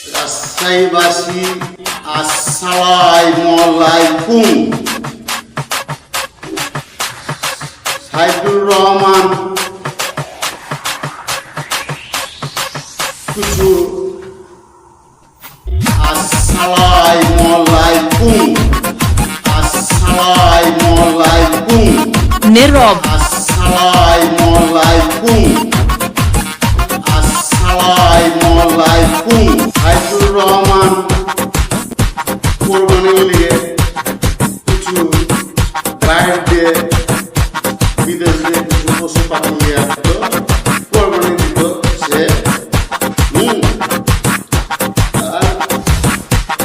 রাজশাহীবাসী আসসালামু আলাইকুম। সাইদুর রহমান কিছু আসসালামু আলাইকুম, আসসালামু আলাইকুম, নীরব, আসসালামু আলাইকুম, আসসালামু আলাইকুম। সাইদুর রহমান কোরবানি নিয়ে কিছু বাইরে দিয়ে বিদেশ দিয়ে কিছু পশু পাখি নিয়ে আসতো, কোরবানি দিত সে।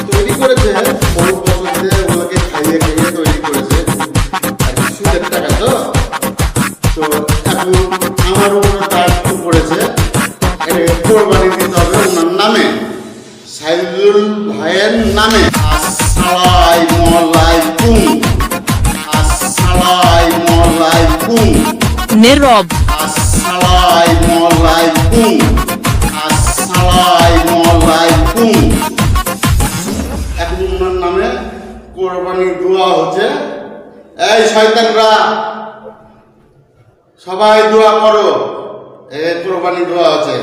তৈরি করেছে বহু বছর দিয়ে, ওগুলোকে খাইয়ে খাইয়ে তৈরি করেছে আর সুদের টাকা। তো এখন আমার উপরে দায়িত্ব পড়েছে, কোরবানি দিতে হবে ওনার নামে, সাইদুল ভাইয়ের নামে। আসসালামু আলাইকুম, আসসালামু আলাইকুম, নীরব, আসসালামু আলাইকুম, আসসালামু আলাইকুম। এখন ওনার নামে কোরবানি দোয়া হচ্ছে। এই শয়তানরা সবাই দোয়া করো, কোরবানি দোয়া হচ্ছে।